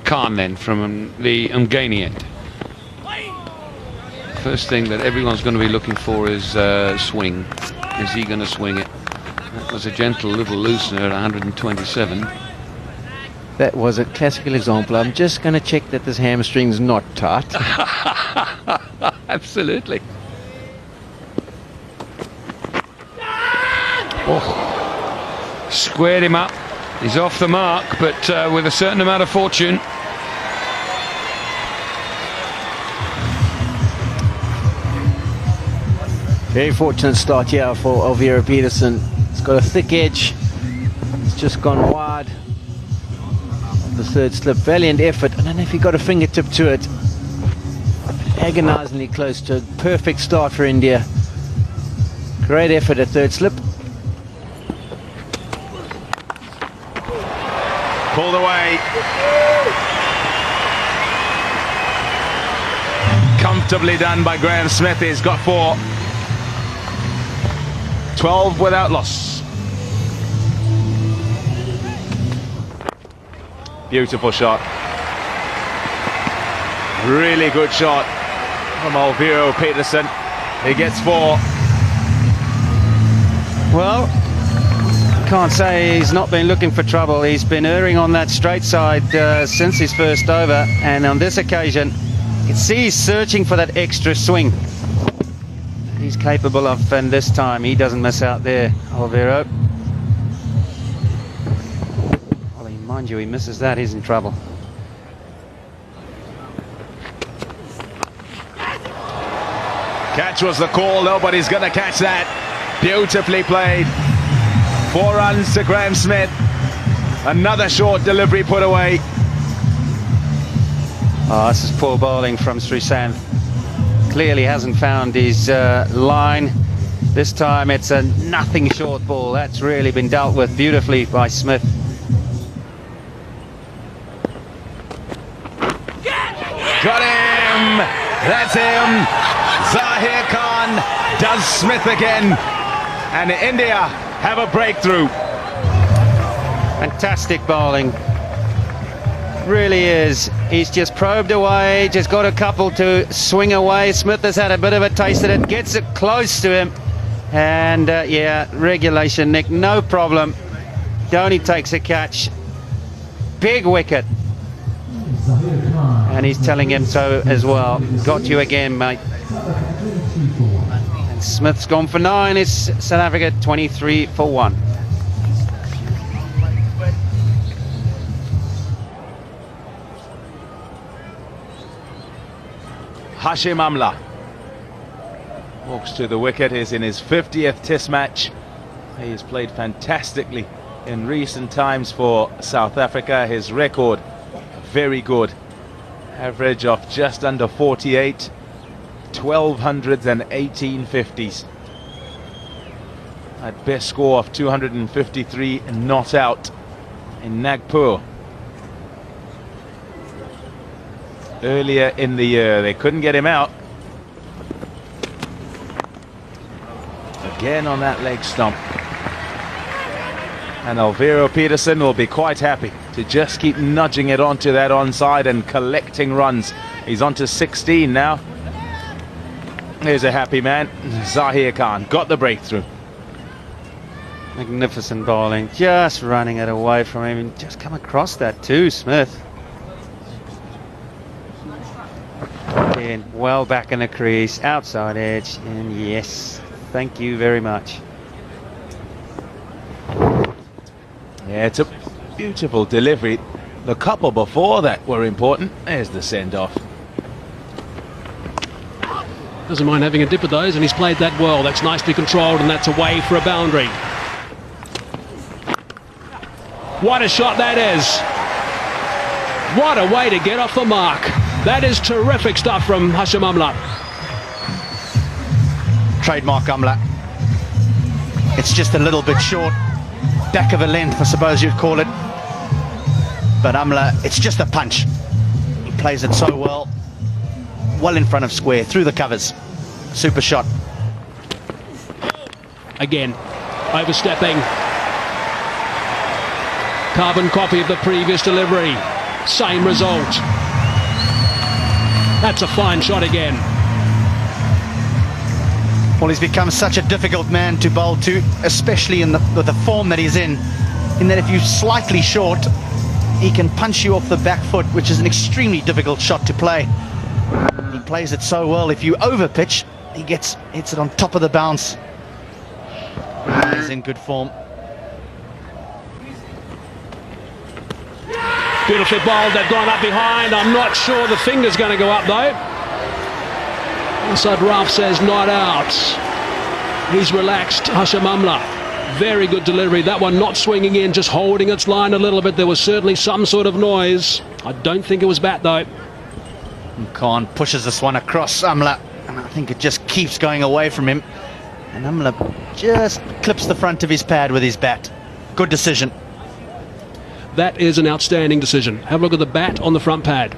Khan then from the Umganiet. First thing that everyone's going to be looking for is swing. Is he going to swing it? That was a gentle little loosener at 127. That was a classical example. I'm just going to check that this hamstring's not tight. Absolutely. Oh. Squared him up. He's off the mark, but with a certain amount of fortune. Very fortunate start here for Alvaro Peterson. It's got a thick edge. It's just gone wide. The third slip, valiant effort. I don't know if he got a fingertip to it. Agonizingly close to a perfect start for India. Great effort at third slip. Pulled away. Comfortably done by Graham Smith. He's got 4. 12 without loss. Beautiful shot. Really good shot from Alvaro Peterson. He gets 4. Well, can't say he's not been looking for trouble. He's been erring on that straight side since his first over, and on this occasion you can see he's searching for that extra swing he's capable of, and this time he doesn't miss out there, Alvaro. Well, mind you, he misses that, he's in trouble. Catch was the call. Nobody's going to catch that. Beautifully played. 4 runs to Graham Smith. Another short delivery put away. Oh, this is poor bowling from Srisanth. Clearly hasn't found his line. This time it's a nothing short ball. That's really been dealt with beautifully by Smith. Got him! That's him! Zahir Khan does Smith again. And India have a breakthrough. Fantastic bowling. Really is. He's just probed away, just got a couple to swing away. Smith has had a bit of a taste of it, gets it close to him, and yeah, regulation, Nick, no problem. Dhoni takes a catch. Big wicket, and he's telling him so as well. Got you again, mate. And Smith's gone for 9. It's South Africa 23 for 1. Hashim Amla walks to the wicket. He's in his 50th Test match. He has played fantastically in recent times for South Africa. His record very good. Average of just under 48, 1200s and 1850s. At best score of 253 not out in Nagpur. Earlier in the year, they couldn't get him out. Again on that leg stump. And Alvaro Peterson will be quite happy to just keep nudging it onto that onside and collecting runs. He's on to 16 now. Here's a happy man. Zahir Khan got the breakthrough. Magnificent bowling, just running it away from him, and just come across that too, Smith. Again, well back in the crease, outside edge, and yes, thank you very much. Yeah, it's a beautiful delivery. The couple before that were important. There's the send-off. Doesn't mind having a dip of those, and he's played that well. That's nicely controlled, and that's away for a boundary. What a shot that is. What a way to get off the mark. That is terrific stuff from Hashim Amla. Trademark Amla. It's just a little bit short. Back of a length, I suppose you'd call it. But Amla, it's just a punch. He plays it so well. Well in front of square, through the covers. Super shot. Again, overstepping. Carbon copy of the previous delivery. Same result. That's a fine shot again. Well, he's become such a difficult man to bowl to, especially with the form that he's in that if you're slightly short, he can punch you off the back foot, which is an extremely difficult shot to play. He plays it so well. If you overpitch, he hits it on top of the bounce. He's in good form. Beautifully bowled. They've gone up behind. I'm not sure the finger's going to go up though. Inside Ralph says not out. He's relaxed. Hashim Amla. Very good delivery. That one not swinging in, just holding its line a little bit. There was certainly some sort of noise. I don't think it was bat though. And Khan pushes this one across Amla, and I think it just keeps going away from him. And Amla just clips the front of his pad with his bat. Good decision. That is an outstanding decision. Have a look at the bat on the front pad.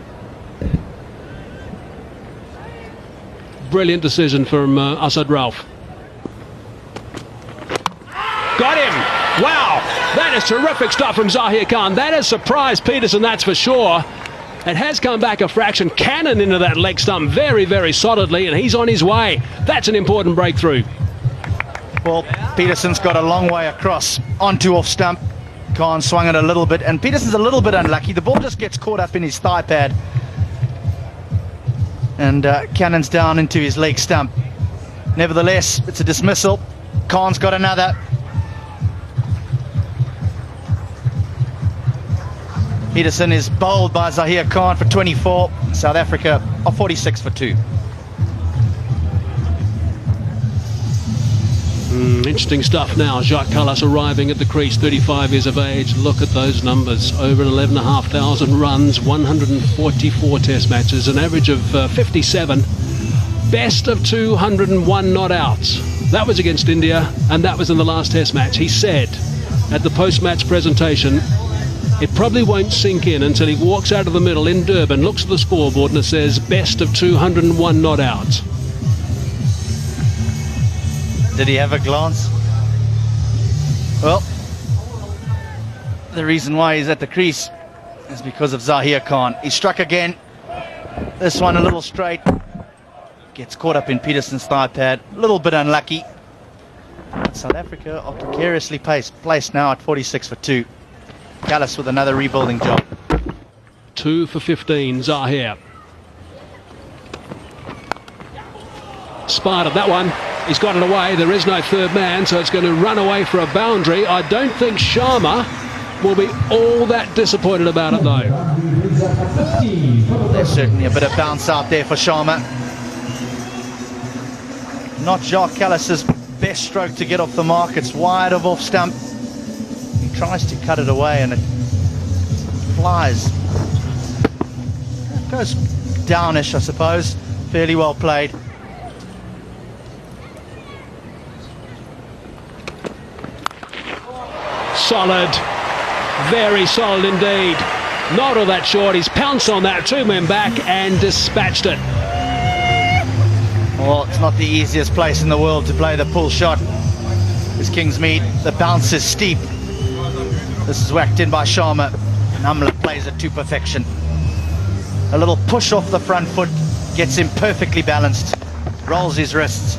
Brilliant decision from Asad Ralph. Got him! Wow! That is terrific stuff from Zahir Khan. That has surprised Peterson, that's for sure. It has come back a fraction. Cannon into that leg stump very, very solidly, and he's on his way. That's an important breakthrough. Well, Peterson's got a long way across onto off stump. Khan swung it a little bit, and Peterson's a little bit unlucky. The ball just gets caught up in his thigh pad. And Cannon's down into his leg stump. Nevertheless, it's a dismissal. Khan's got another. Peterson is bowled by Zahir Khan for 24. South Africa are 46 for 2. Interesting stuff now. Jacques Kallis arriving at the crease, 35 years of age. Look at those numbers. Over 11,500 runs, 144 test matches, an average of 57. Best of 201 not outs. That was against India, and that was in the last test match. He said at the post-match presentation, it probably won't sink in until he walks out of the middle in Durban, looks at the scoreboard, and it says best of 201 not outs. Did he have a glance? Well, the reason why he's at the crease is because of Zahir Khan. He struck again. This one a little straight. Gets caught up in Peterson's thigh pad. A little bit unlucky. South Africa are precariously placed now at 46 for 2. Kallis with another rebuilding job. 2 for 15, Zahir. Spotted that one. He's got it away. There is no third man, so it's going to run away for a boundary. I don't think Sharma will be all that disappointed about it, though. There's certainly a bit of bounce out there for Sharma. Not Jacques Kallis's best stroke to get off the mark. It's wide of off stump. He tries to cut it away and it flies. It goes downish, I suppose. Fairly well played. Solid, very solid indeed. Not all that short. He's pounced on that, 2 men back and dispatched it. Well, it's not the easiest place in the world to play the pull shot. It's Kingsmead. The bounce is steep. This is whacked in by Sharma. And Amla plays it to perfection. A little push off the front foot gets him perfectly balanced. Rolls his wrists.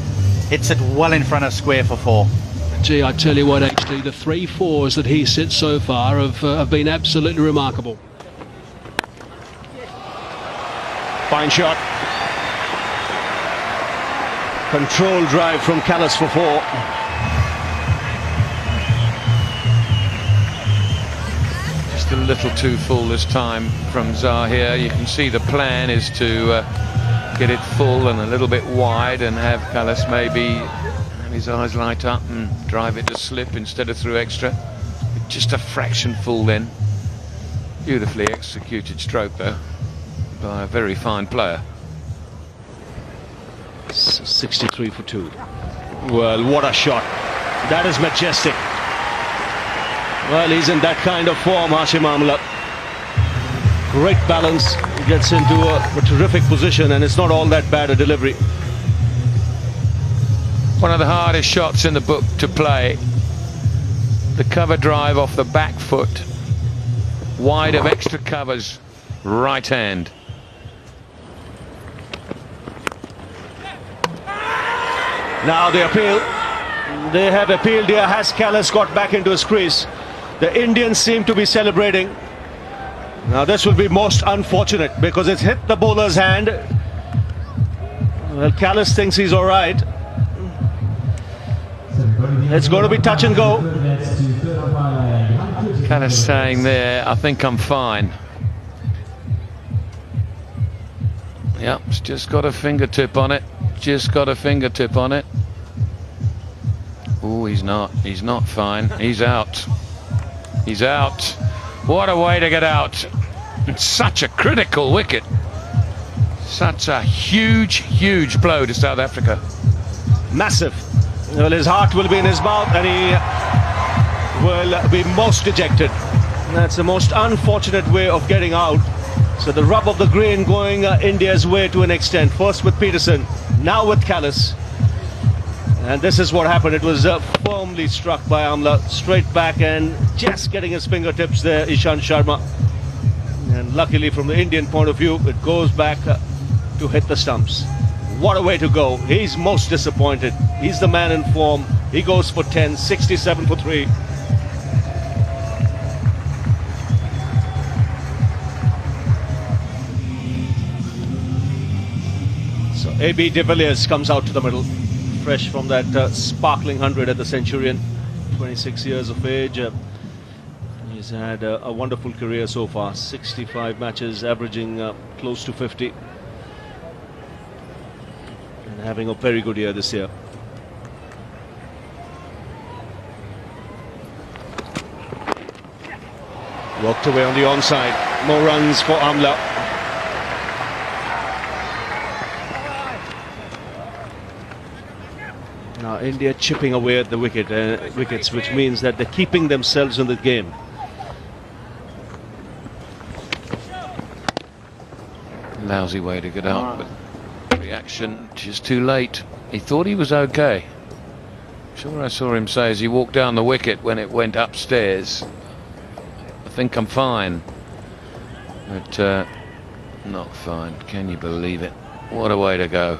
Hits it well in front of square for 4. Gee, I tell you what, HT, the 3 4s that he's hit so far have been absolutely remarkable. Fine shot. Controlled drive from Kallis for 4. Just a little too full this time from Zahir. You can see the plan is to get it full and a little bit wide and have Kallis maybe have his eyes light up and drive it to slip instead of through extra. Just a fraction full then. Beautifully executed stroke though by a very fine player. 63 for 2. Well, what a shot. That is majestic. Well, he's in that kind of form, Hashim Amla. Great balance. He gets into a terrific position, and it's not all that bad a delivery. One of the hardest shots in the book to play. The cover drive off the back foot. Wide of extra covers. right hand. Now the appeal. They have appealed here. Has Callis got back into his crease? The Indians seem to be celebrating. Now this will be most unfortunate because it's hit the bowler's hand. Well, Callis thinks he's all right. It's going to be touch and go. Callis saying there, I think I'm fine. Yep, it's just got a fingertip on it. Just got a fingertip on it. Oh, he's not fine. He's out. He's out. What a way to get out. It's such a critical wicket. Such a huge blow to South Africa. Massive. Well, his heart will be in his mouth and he will be most dejected. That's the most unfortunate way of getting out. So the rub of the green going India's way to an extent. First with Peterson, now with Callis. And this is what happened. It was firmly struck by Amla, straight back and just getting his fingertips there, Ishant Sharma. And luckily from the Indian point of view, it goes back to hit the stumps. What a way to go. He's most disappointed. He's the man in form. He goes for 10, 67 for 3. So AB de Villiers comes out to the middle, fresh from that sparkling 100 at the Centurion, 26 years of age. He's had a wonderful career so far, 65 matches, averaging close to 50. And having a very good year this year. Walked away on the onside. More runs for Amla. Now India chipping away at the wickets, which means that they're keeping themselves in the game. Lousy way to get out, but reaction just too late. He thought he was okay. Sure, I saw him say as he walked down the wicket when it went upstairs, I think I'm fine. But not fine. Can you believe it? What a way to go.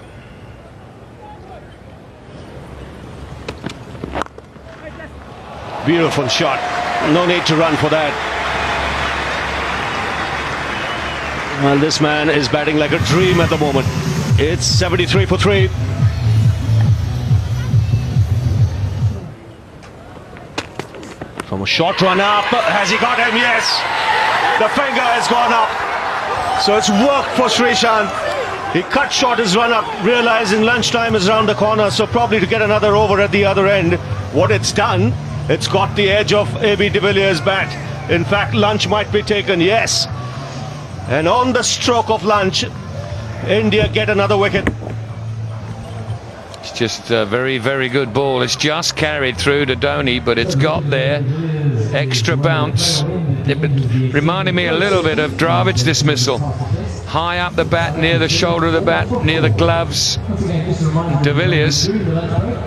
Beautiful shot. No need to run for that. Well, this man is batting like a dream at the moment. It's 73 for 3. From a short run up. Has he got him? Yes. The finger has gone up. So it's worked for Srishant. He cut short his run up, realizing lunchtime is around the corner, so probably to get another over at the other end. What it's done, it's got the edge of AB de Villiers' bat. In fact, lunch might be taken, yes. And on the stroke of lunch, India get another wicket. It's just a very good ball. It's just carried through to Dhoni, but it's got there. Extra bounce. It reminded me a little bit of Dravid's dismissal. High up the bat, near the shoulder of the bat, near the gloves. De Villiers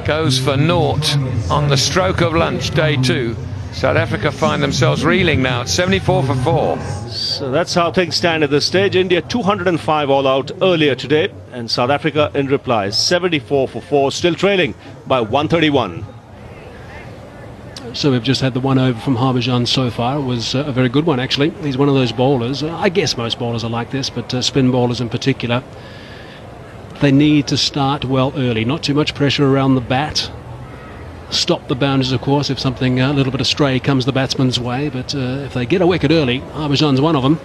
goes for naught on the stroke of lunch, day 2. South Africa find themselves reeling now at 74 for 4. So that's how things stand at this stage. India 205 all out earlier today, and South Africa in reply 74 for 4, still trailing by 131. So we've just had the one over from Harbhajan so far. It was a very good one, actually. He's one of those bowlers. I guess most bowlers are like this, but spin bowlers in particular. They need to start well early. Not too much pressure around the bat. Stop the boundaries, of course, if something a little bit astray comes the batsman's way. But if they get a wicket early, Harbhajan's one of them.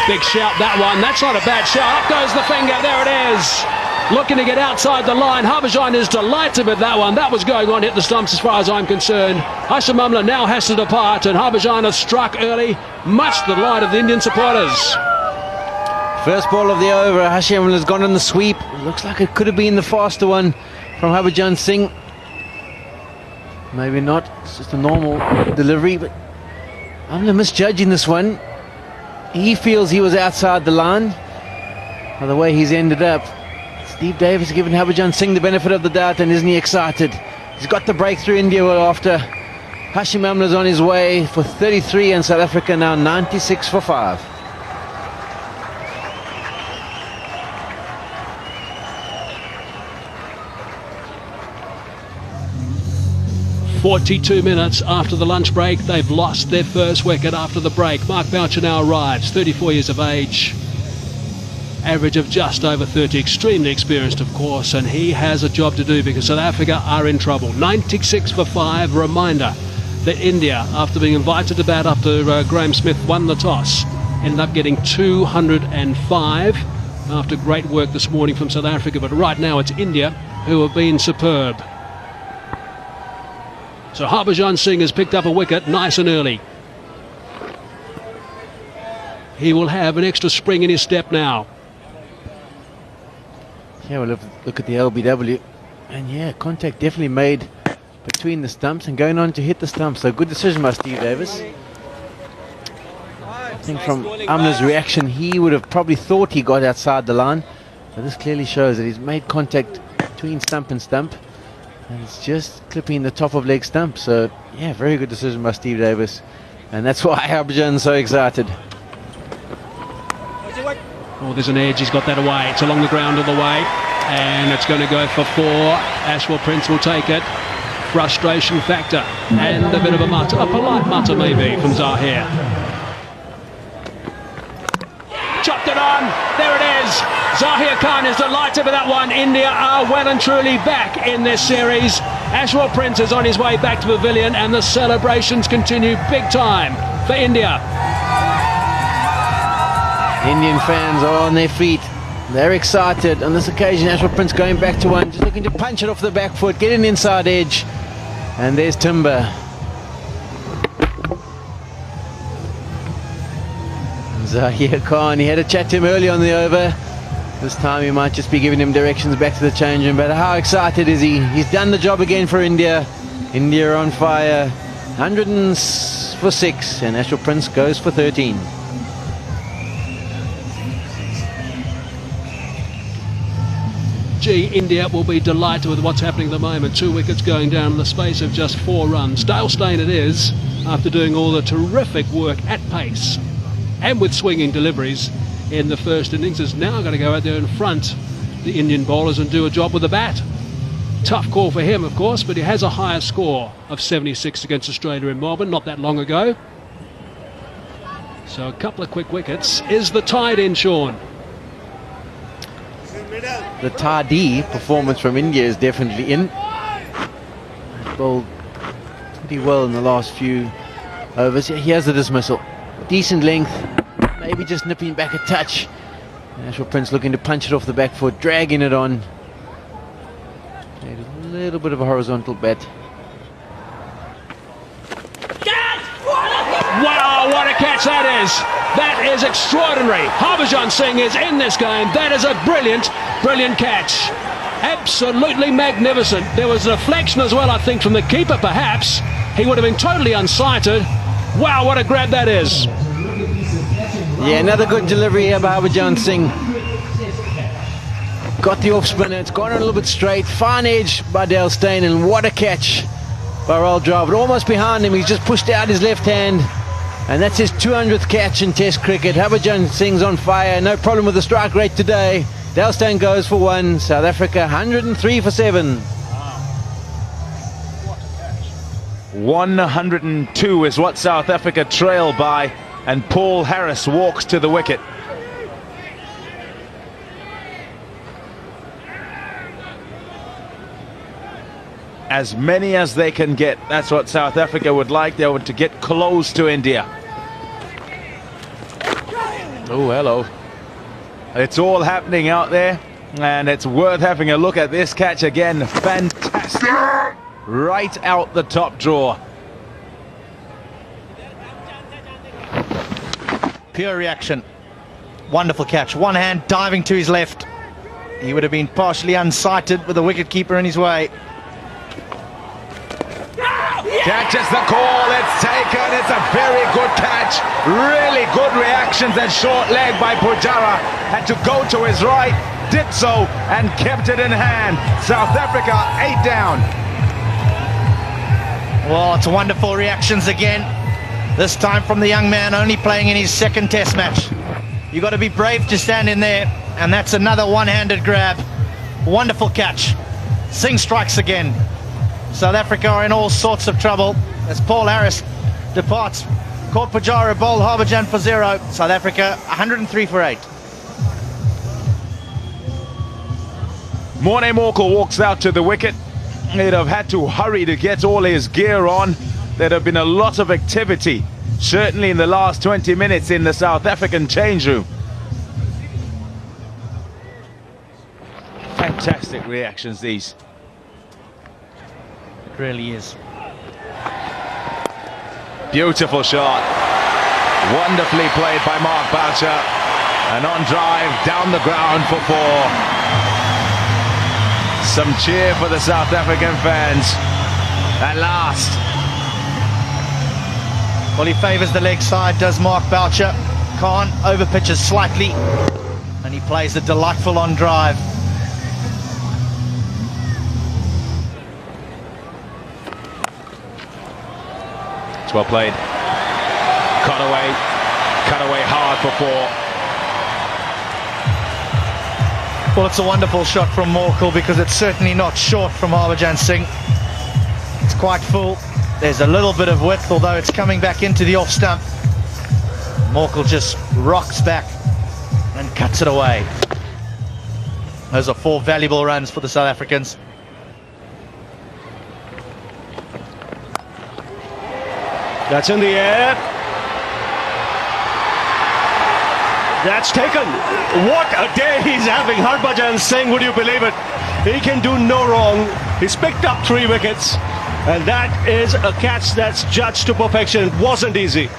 Big shout, that one. That's not a bad shout. Up goes the finger. There it is. Looking to get outside the line. Harbhajan is delighted with that one. That was going on, hit the stumps as far as I'm concerned. Hashim Amla now has to depart, and Harbhajan has struck early, much to the delight of the Indian supporters. First ball of the over, Hashim Amla has gone on the sweep. Looks like it could have been the faster one from Harbhajan Singh. Maybe not, it's just a normal delivery, but Amla misjudging this one. He feels he was outside the line by the way he's ended up. Steve Davis giving Harbhajan Singh the benefit of the doubt, and isn't he excited? He's got the breakthrough India were after. Hashim Amla's on his way for 33, and South Africa now 96 for 5. 42 minutes after the lunch break, they've lost their first wicket after the break. Mark Boucher now arrives, 34 years of age, average of just over 30, extremely experienced of course, and he has a job to do because South Africa are in trouble. 96 for 5, reminder that India, after being invited to bat after Graham Smith won the toss, ended up getting 205 after great work this morning from South Africa, but right now it's India who have been superb. So Harbhajan Singh has picked up a wicket nice and early. He will have an extra spring in his step now. Yeah, we'll look at the LBW, and yeah, contact definitely made between the stumps and going on to hit the stumps. So good decision by Steve Davis. I think from Amla's reaction, he would have probably thought he got outside the line. But this clearly shows that he's made contact between stump and stump, and it's just clipping the top of leg stump. So yeah, very good decision by Steve Davis, and that's why Harbhajan's so excited. Oh, there's an edge, he's got that away. It's along the ground all the way, and it's going to go for 4. Ashwell Prince will take it. Frustration factor, and a bit of a mutter, a polite mutter maybe from Zahir. Chopped it on, there it is. Zahir Khan is delighted with that one. India are well and truly back in this series. Ashwell Prince is on his way back to pavilion, and the celebrations continue big time for India. Indian fans are on their feet. They're excited. On this occasion, Ashwell Prince going back to one, just looking to punch it off the back foot, get an inside edge. And there's Timber. Zahir Khan, he had a chat to him early on the over. This time he might just be giving him directions back to the change room. But how excited is he? He's done the job again for India. India on fire. 100 for 6, and Ashwell Prince goes for 13. India will be delighted with what's happening at the moment. 2 wickets going down in the space of just 4 runs. Dale Steyn it is, after doing all the terrific work at pace and with swinging deliveries in the first innings, is now going to go out there and front the Indian bowlers and do a job with the bat. Tough call for him, of course, but he has a higher score of 76 against Australia in Melbourne not that long ago. So a couple of quick wickets. Is the tide in, Sean? The Tadi performance from India is definitely in. Bowled pretty well in the last few overs. He has the dismissal. Decent length, maybe just nipping back a touch. Ashwell Prince looking to punch it off the back foot, dragging it on. Played a little bit of a horizontal bat. Wow, what a catch that is! That is extraordinary. Harbhajan Singh is in this game. That is a brilliant, brilliant catch. Absolutely magnificent. There was a deflection as well, I think, from the keeper, perhaps. He would have been totally unsighted. Wow, what a grab that is. Yeah, another good delivery here by Harbhajan Singh. Got the off spinner. It's gone a little bit straight. Fine edge by Dale Steyn, and what a catch by Rahul Dravid. Almost behind him. He's just pushed out his left hand. And that's his 200th catch in Test cricket. Harbhajan Singh's on fire. No problem with the strike rate today. Dale Steyn goes for 1. South Africa 103 for 7. 102 is what South Africa trail by, and Paul Harris walks to the wicket. As many as they can get. That's what South Africa would like. They want to get close to India. Oh, hello. It's all happening out there, and it's worth having a look at this catch again. Fantastic. Right out the top drawer. Pure reaction. Wonderful catch. One hand diving to his left. He would have been partially unsighted with the wicketkeeper in his way. Catches the call, it's taken, it's a very good catch. Really good reactions and short leg by Pujara. Had to go to his right, did so, and kept it in hand. South Africa 8 down. Well, it's wonderful reactions again. This time from the young man, only playing in his 2nd Test match. You've got to be brave to stand in there, and that's another one-handed grab. Wonderful catch. Singh strikes again. South Africa are in all sorts of trouble as Paul Harris departs. Court Pujara bowled Harbhajan for 0. South Africa 103 for 8. Morne Morkel walks out to the wicket. He'd have had to hurry to get all his gear on. There'd have been a lot of activity, certainly in the last 20 minutes in the South African change room. Fantastic reactions, these. It really is. Beautiful shot. Wonderfully played by Mark Boucher. And on drive, down the ground for 4. Some cheer for the South African fans. At last. Well, he favours the leg side, does Mark Boucher. Khan overpitches slightly, and he plays a delightful on drive. It's well played. Cut away hard for 4. Well, it's a wonderful shot from Morkel because it's certainly not short from Harbhajan Singh. It's quite full. There's a little bit of width, although it's coming back into the off stump. Morkel just rocks back and cuts it away. Those are 4 valuable runs for the South Africans. That's in the air. That's taken. What a day he's having, Harbhajan Singh, would you believe it? He can do no wrong. He's picked up 3 wickets, and that is a catch that's judged to perfection. It wasn't easy.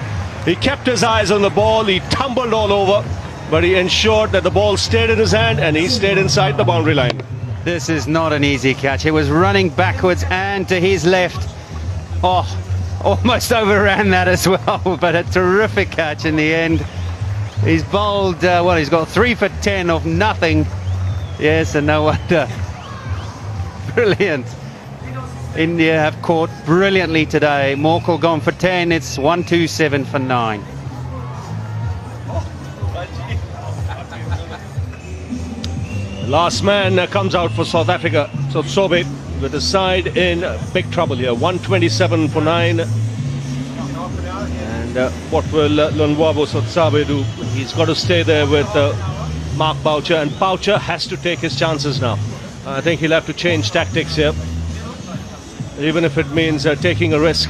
He kept his eyes on the ball, he tumbled all over, but he ensured that the ball stayed in his hand and he stayed inside the boundary line. This is not an easy catch. It was running backwards and to his left. Oh, almost overran that as well, but a terrific catch in the end. He's bowled, well, he's got 3 for 10 of nothing. Yes, and no wonder. Brilliant. India have caught brilliantly today. Morkel gone for 10. It's 127 for 9. Last man comes out for South Africa. So Sobe with the side in big trouble here. 127 for 9. And what will Lonwabo Sotsabe do? He's got to stay there with Mark Boucher, and Boucher has to take his chances now. I think he'll have to change tactics here, even if it means taking a risk.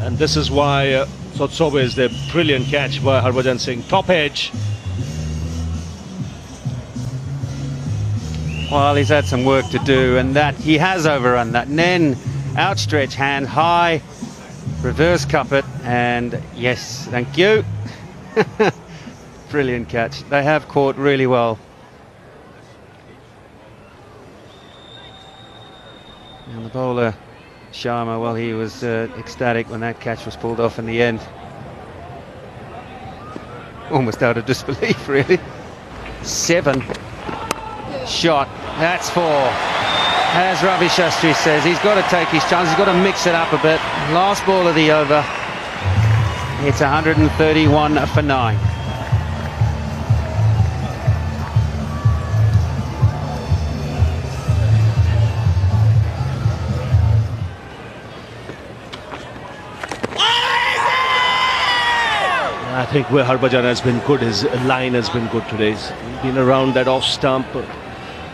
And this is why Sotsabe is the brilliant catch by Harbhajan Singh. Top edge. Well, he's had some work to do, and that he has overrun that. And then outstretched hand high, reverse cup it, and yes, thank you. Brilliant catch. They have caught really well. And the bowler, Sharma, well, he was ecstatic when that catch was pulled off in the end. Almost out of disbelief, really. 7. Shot. That's 4. As Ravi Shastri says, he's got to take his chance. He's got to mix it up a bit. Last ball of the over. It's 131 for 9. I think where Harbhajan has been good, his line has been good today. He's been around that off stump,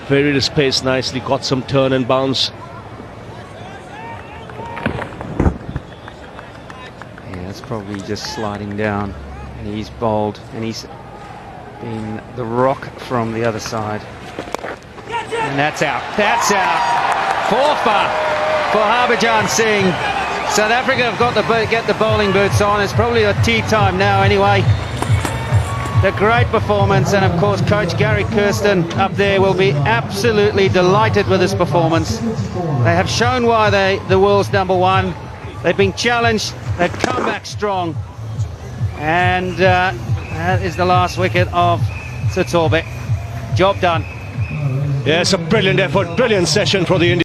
varied his pace nicely, got some turn and bounce. Yeah, it's probably just sliding down, and he's bowled, and he's been the rock from the other side. And that's out. That's out. 4 for Harbhajan Singh. South Africa have got to get the bowling boots on. It's probably a tea time now anyway. The great performance, and of course coach Gary Kirsten up there will be absolutely delighted with this performance. They have shown why they're the world's #1. They've been challenged, they've come back strong, and that is the last wicket of Sotsabe. Job done. Yes, a brilliant effort, brilliant session for the Indian.